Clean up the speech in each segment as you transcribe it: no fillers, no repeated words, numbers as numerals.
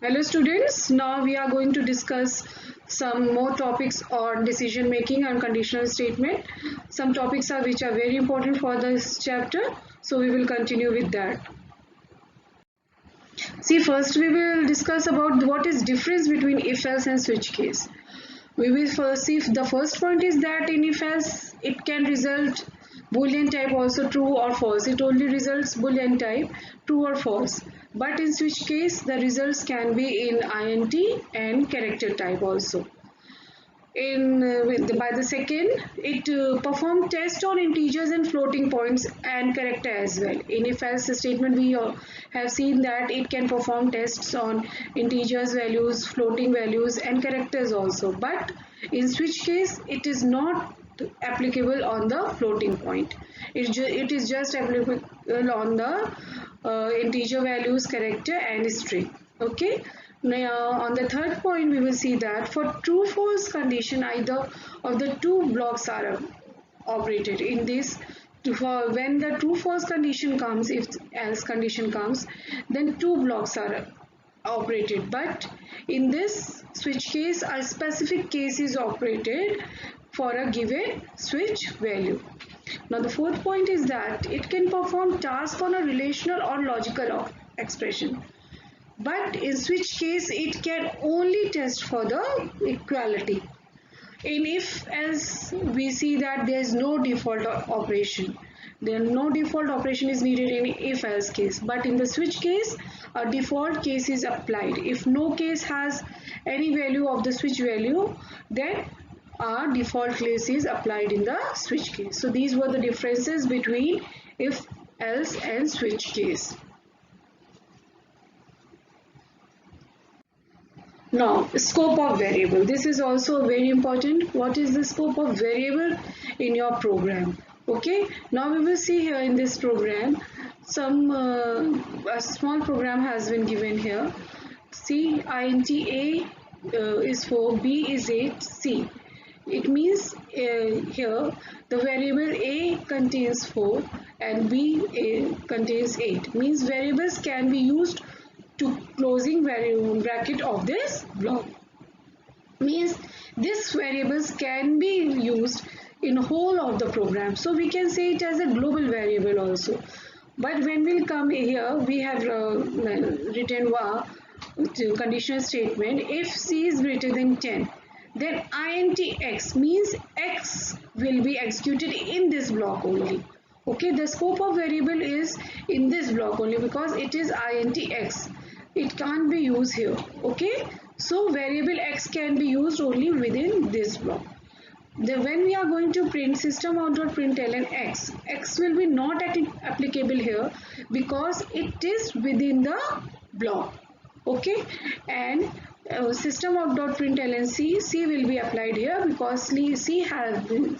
Hello students, now we are going to discuss some more topics on decision making and conditional statement. Some topics are which are very important for this chapter, so we will continue with that. See, first we will discuss about what is difference between if else and switch case. We will first see the first point is that in if else it can result boolean type also true or false. It only results boolean type true or false. But in switch case the results can be in int and character type also. By the second, it perform test on integers and floating points and character as well. In if else statement we have seen that it can perform tests on integers values, floating values and characters also, but in switch case it is not applicable on the floating point. It is just applicable on the integer values, character and string. Okay. Now, on the third point, we will see that for true false condition, either of the two blocks are operated. In this, for when the true false condition comes, if else condition comes, then two blocks are operated. But in this switch case, a specific case is operated for a given switch value. Now, the fourth point is that it can perform task on a relational or logical expression. But in switch case, it can only test for the equality. In if else, we see that there is no default operation. There no default operation is needed in if else case. But in the switch case, a default case is applied. If no case has any value of the switch value, then a default case is applied in the switch case. So these were the differences between if else and switch case. Now, scope of variable. This is also very important. What is the scope of variable in your program? Okay. Now we will see here in this program, a small program has been given here. See, int a is 4, b is 8, c. It means here the variable a contains 4 and b contains 8. Means variables can be used to closing bracket of this block. Means these variables can be used in whole of the program. So we can say it as a global variable also. But when we'll come here, we have written conditional statement. If c is greater than 10, then int x means x will be executed in this block only. Okay, the scope of variable is in this block only because it is int x. It can't be used here. Okay, so variable x can be used only within this block. When we are going to print system.out.println x, x will be not applicable here because it is within the block. Okay, and system.out.println c will be applied here because c has been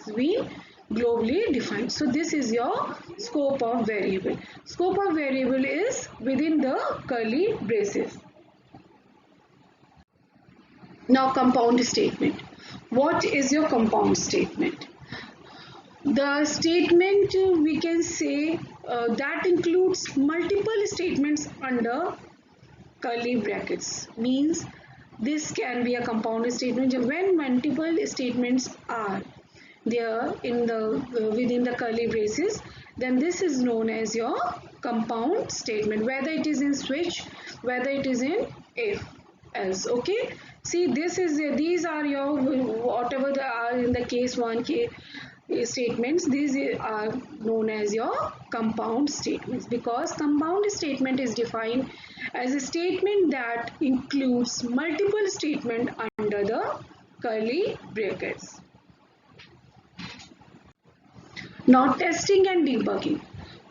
globally defined. So this is your scope of variable. Scope of variable is within the curly braces. Now compound statement. What is your compound statement? The statement we can say that includes multiple statements under curly brackets. Means this can be a compound statement when multiple statements are there in the within the curly braces, then this is known as your compound statement, whether it is in switch, whether it is in if else. Okay, see, these are your whatever they are in the case 1 case statements. These are known as your compound statements because compound statement is defined as a statement that includes multiple statements under the curly brackets. Now testing and debugging.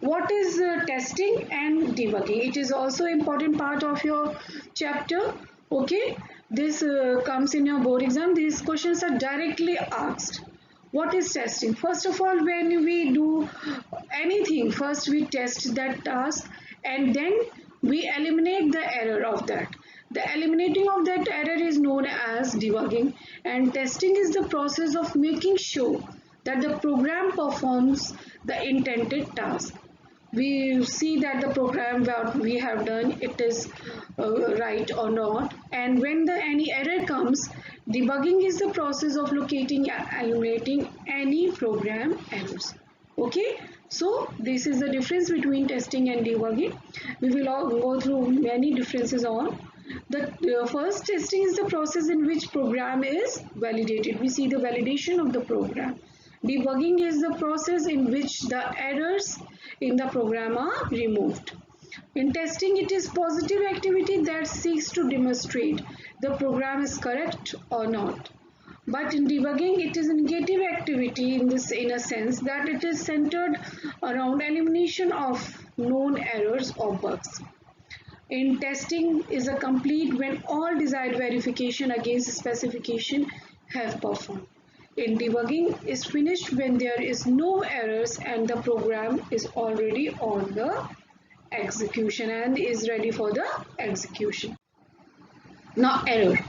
What is testing and debugging? It is also important part of your chapter. Okay, this comes in your board exam. These questions are directly asked. What is testing? First of all, when we do anything, first we test that task and then we eliminate the error of that. The eliminating of that error is known as debugging, and testing is the process of making sure that the program performs the intended task. we see that the program that we have done it is right or not. And when the any error comes, debugging is the process of locating and eliminating any program errors. Okay, so this is the difference between testing and debugging. We will all go through many differences on the first. Testing is the process in which program is validated. We see the validation of the program. Debugging is the process in which the errors in the program are removed. In testing, it is positive activity that seeks to demonstrate the program is correct or not. But in debugging, it is a negative activity in a sense that it is centered around elimination of known errors or bugs. In testing is a complete when all desired verification against specification have performed. In debugging is finished when there is no errors and the program is already on the execution and is ready for the execution. Now error.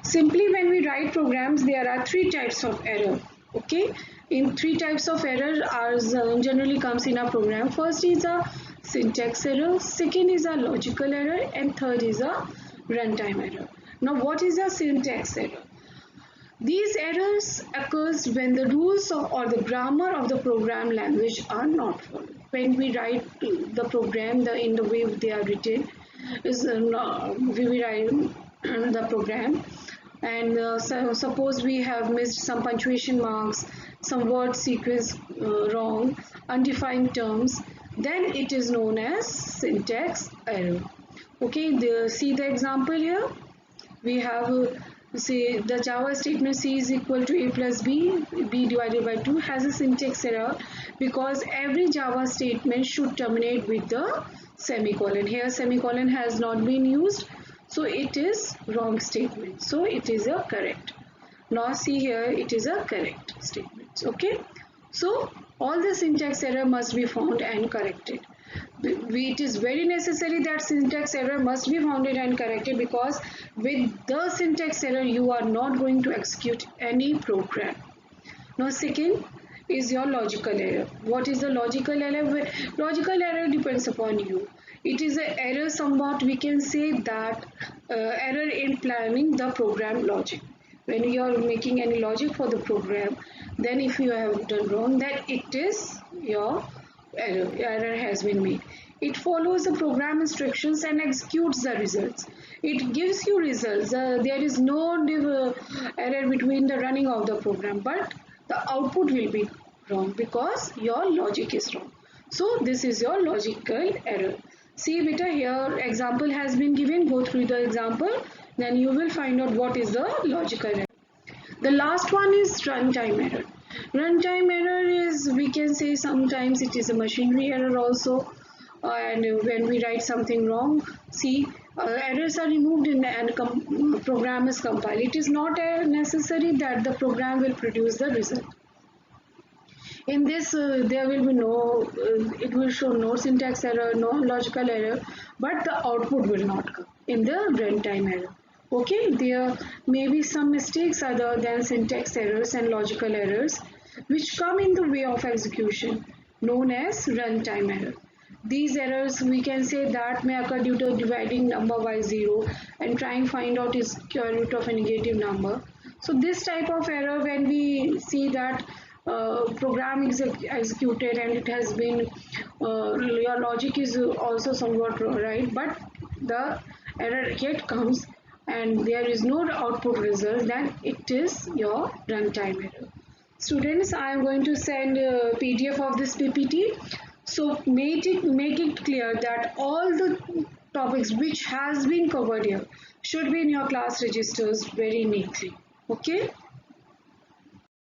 Simply when we write programs, there are three types of error. Okay, in three types of error are generally comes in a program. First is a syntax error, second is a logical error, and third is a runtime error. Now what is a syntax error? These errors occurs when the rules or the grammar of the program language are not followed. When we write the program in the way they are written, is we write the program, and so suppose we have missed some punctuation marks, some word sequence wrong, undefined terms, then it is known as syntax error. Okay, see the example here. We have say the Java statement C is equal to A plus B, B divided by 2 has a syntax error because every Java statement should terminate with the semicolon. Here semicolon has not been used, so it is wrong statement. So it is a correct. Now see here, it is a correct statement. Okay. So all the syntax error must be found and corrected. It is very necessary that syntax error must be found and corrected, because with the syntax error you are not going to execute any program. Now second is your logical error. What is the logical error? Logical error depends upon you. It is an error somewhat, we can say that error in planning the program logic. When you are making any logic for the program, then if you have done wrong, then it is your error has been made. It follows the program instructions and executes the results. It gives you results. There is no error between the running of the program, but the output will be wrong because your logic is wrong. So this is your logical error. See beta, here example has been given. Go through the example, then you will find out what is the logical error. The last one is runtime error. Runtime error is, we can say sometimes it is a machinery error also, and when we write something wrong, see errors are removed and program is compiled. It is not necessary that the program will produce the result. In this there will be no, it will show no syntax error, no logical error, but the output will not come in the runtime error. Okay, there may be some mistakes other than syntax errors and logical errors which come in the way of execution, known as runtime error. These errors, we can say that may occur due to dividing number by 0 and trying find out its square root of a negative number. So this type of error, when we see that program is executed and it has been, your logic is also somewhat right, but the error yet comes and there is no output result, then it is your runtime error. Students, I am going to send a PDF of this PPT. So make it clear that all the topics which has been covered here should be in your class registers very neatly. Okay.